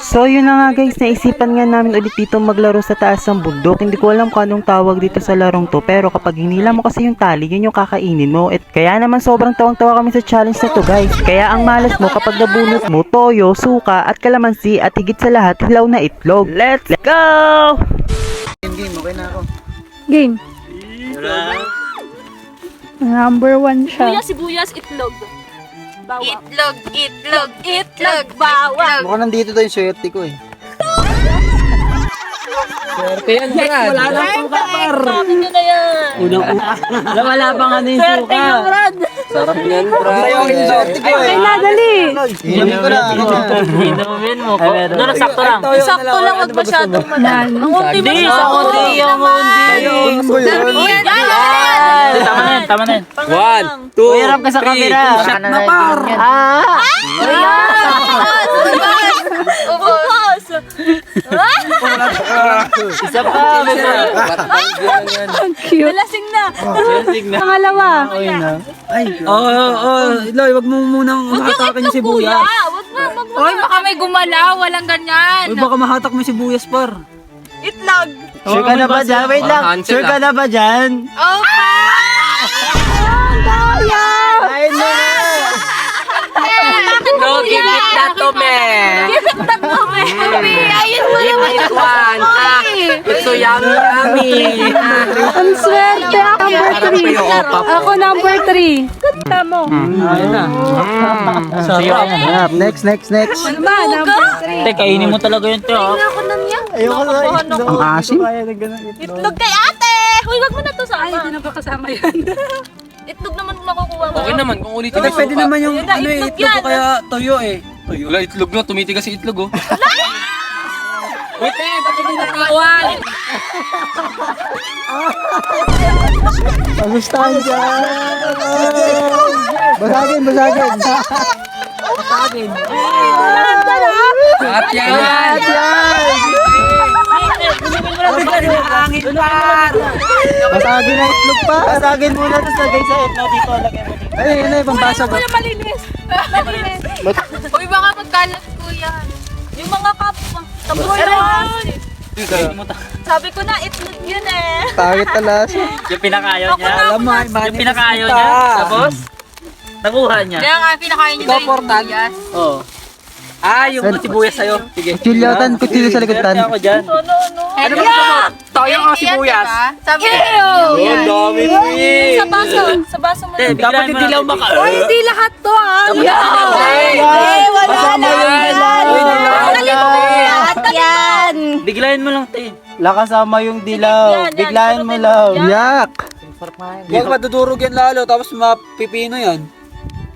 So yun na nga guys, naisipan nga namin ulit dito maglaro sa taas ng bundok. Hindi ko alam kung anong tawag dito sa larong to, pero kapag hinila mo kasi yung tali, yun yung kakainin mo. At kaya naman sobrang tawang-tawa kami sa challenge na to guys. Kaya ang malas mo kapag nabunot mo, toyo, suka, at kalamansi, at higit sa lahat, hilaw na itlog. Let's go! Game, okay na ako. Game. Number 1 siya. Sibuyas, itlog. Bawang. Itlog, Bawang. Mukhang nandito tayo yung swerte ko eh. Swerte yan, Brad. Wala na suka, par. Bakit nyo na yan? Wala pa nga na yung Swerte suka. nyo, Brad. Sarap yan, Brad. Sa'yo yung swerte ko eh. Ay, nadali. Inumin ko na. Inumin mo ko. Ano, sakto lang. Sakto lang, wag masyadong madami. Ang unti mo Hindi, siya. sa konti yung unti. Ayun mo yun. Tama na yun, tama na yun. 1, 2, Uy, ka sa camera. Shot na par. Ubos. Isa pa. Ang cute. Lasing na. Pangalawa. Loy, wag mo munang hatakin yung sibuyas. Wag mo. Hoy, baka may gumalaw, walang ganyan. Uy, baka mahatak mo yung sibuyas par. Itlog. Sure ka na ba dyan? Wait lang, sure ka na ba dyan? Oh, Ay no! No, give it that to me. ayun mo naman. Give it one. It's so yummy. Ang swerte. Ako number 3. Ganda mo. Ayun na. Sarap. Next. Ano ba? Number 3. Te, kainin mo talaga yun, te. Ako na niya. Ayoko na Ang asim. Itlog kay ate. Huy, wag mo na to sa Ay, hindi na ba kasama yan? Itlog naman makukuha mo. Okay naman, kung ulitin Hindi, pwede naman yung Yun na, ano eh, itlog itlog yan. ko kaya toyo eh. Wala, itlog na, tumitigas yung itlog oh. Wait, te, pati nakawan. Pagustahan dyan. Basagin. At yan! Basagin na itlog pa. Basagin muna, tapos lagay sa itlog dito. Lagay mo dito. Ay, yun na yung pambasag. Malinis. Uy, baka magkalat ko yan. Yung mga cup. Tapos sabi ko na, itlog yun eh. Pangit talas. Yung pinakayaw niya. Alam mo, Yung pinakayaw niya. Tapos, nakuha niya. Kaya nga, pinakain niyo na yung sibuyas. Oo. Yung sibuyas sa'yo. Sige. Kutsilyo sa likod tan. Ako dyan. Ano ba mo? Toyo ang sibuyas. Sabi Ang dami mo eh. Sa baso mo Te, na. dapat hindi lang maka... Hindi lahat to ah. Biglayin mo lang, te. Lakasama yung dilaw. Biglayan mo lang. Yak! Huwag madudurog yan lalo, tapos mapipino yan.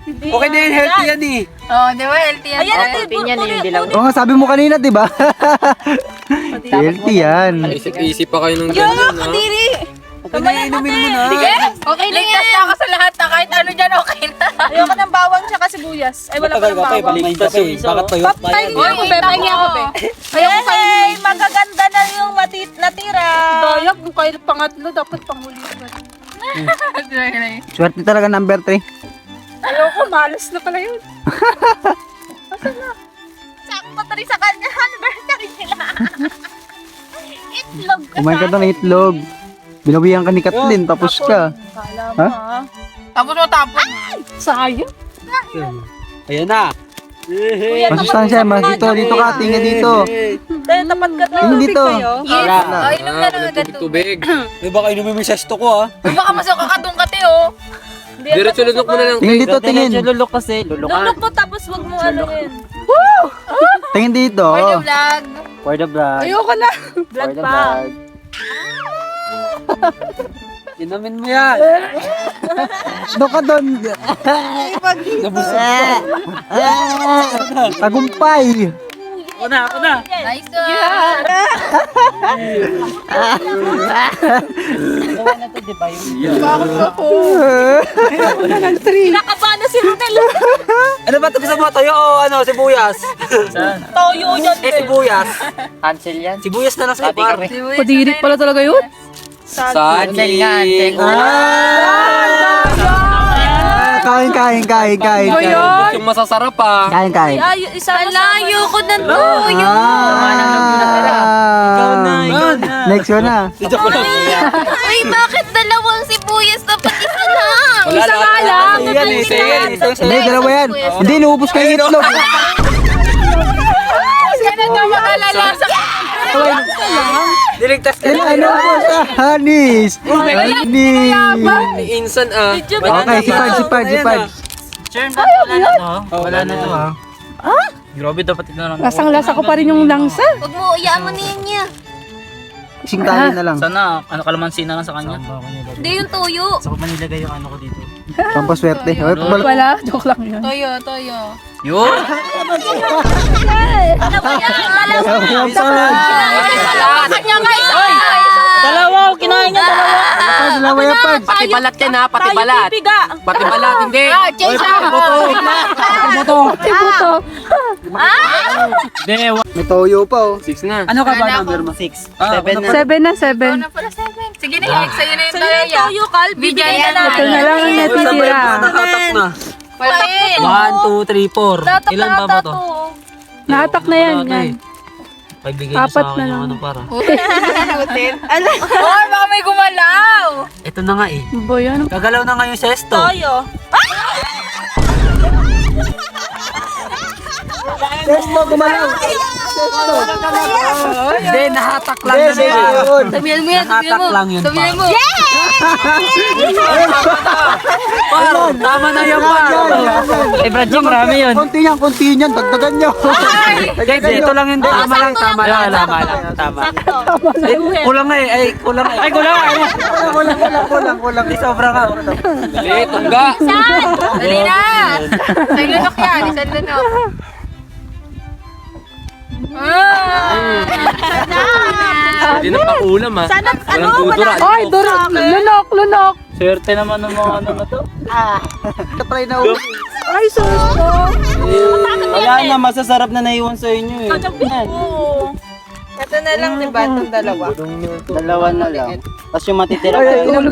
Okay na yan, healthy yan eh. Oh, di ba? Healthy yan. Ayan natin, puro. Oo nga, sabi mo kanina, di ba? Healthy yan. Isip pa kayo ng ganyan ha. Okay na, inumin mo na. Okay lang yan. Ligtas na ako sa lahat na kahit ano dyan, okay na. Ayoko ng bawang tsaka sibuyas. Ay, wala pa ng bawang. Ligtas yung isa. Bakit toyo? Papay niyo ako, be. Papay niyo ako, be. Yay! Magaganda na yung natira. Dayak, kung kayo pangatlo, dapat panghuli ka. Swerte talaga number 3. Ayoko, malas na pala yun. Sakto to rin sa kanya. Anniversary nila. Itlog ka Kumain ka ng itlog. Binawihan ka ni Kathleen, tapos ka. Ha? Tapos mo tapos. Sayang. Ayan na. Kuya, Masustansya, dito ka, tingin dito. Dahil tapat ka to. Tingin dito. Yes. Oh, inom na lang agad Tubig. May baka inumin mo yung sesto ko ha. Uy, baka masuka ka doon kate, oh. Diretso lunok mo na lang. Tingin dito, tingin. Lulok kasi. Lulok mo tapos wag mo ano yun. Tingin dito. For the vlog. For the vlog. Ayoko na. Vlog pa. Inumin mo yan. Doon ka doon. Tagumpay. Ako na. Nice Kinakabahan na si Rodel. Ano ba ito gusto mo? Toyo o ano, sibuyas? Toyo yan, be. Sibuyas. Cancel yan. Sibuyas na lang sa par. Padirik pala talaga yun. Cancel nga. Kain. Ayun. yung masasarap ah. Kain. Alayo ko ng tuyo. Next one na. Uy, bakit dalawang sibuyas na pati isa lang? Isa nga lang. Hindi, dalawa yan. Hindi, naubos kayo yung itlog. Sana daw makalala sa... Diligtas ka Ano po sa Hanis? Hanis. Insan ah. Okay, si Pad. Wala na to ha. Grabe, dapat ito na lang. Lasang-lasa ko pa rin yung langsa. Huwag mo, yaman na yan niya. Ising tali na lang. Sana, kalamansi na lang sa kanya. Hindi yung tuyo. Saka pa nilagay yung ano ko dito. Pampaswerte. Okay, pabalik. Wala, joke lang yun. Toyo. Yun! Ano ba yan? Kanya nga isa. Dalawa! Kinain niya dalawa! Dalawa yan, Pad. Pati balat yan ha, pati balat. Pati balat, hindi. May toyo pa oh. 6 na. Ano ka ba number mo? 6. 7 na, 7. Ano pala 7? Sige na, Alex. Sa'yo na yung toyo. Bigyan na na. Ito na lang ang natitira. Nakatak na. Patin. 1, 2, 3, 4. Ilan pa ba to? Nahatak na yan. Yan. Pagbigay niyo Apat sa na akin yung lang. ano para. Oh, baka may gumalaw. Ito na nga eh. Boy, ano? Gagalaw na nga yung sesto. Sesto, gumalaw. Hindi, nahatak lang yun. Sabihan mo yan, Nahatak lang yun. sabihan mo. Tama na yan pa. Eh, Brad, yung marami yun. Konti yan. Dagdagan nyo. Guys, ito lang yun. Tama lang. Tama. Kulang nga eh. Kulang. Di sobra ka. Dali, tungga. Dali na. Isang lunok yan. Isang lunok. Hindi na pa ulam ah. Walang dudura. Ay, lunok. Swerte naman ng mga ano na to. Try na ulit. Ay, sus ko. Wala na, masasarap na naiwan sa inyo eh. Ito na lang, di ba? Itong dalawa. Dalawa na lang. Tapos yung matitira Inom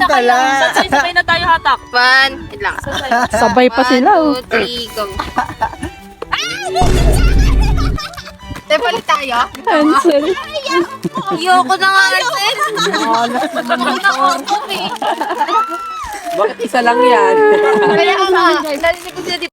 ka lang. Sabay na tayo hatak. Pan. Ilang. Sabay pa sila oh. 1, 2, 3, go. Palit tayo. Cancel. Ayoko na nga, Arsen. Ayoko na ako, Bakit isa lang yan? Kaya nga, narinig ko sila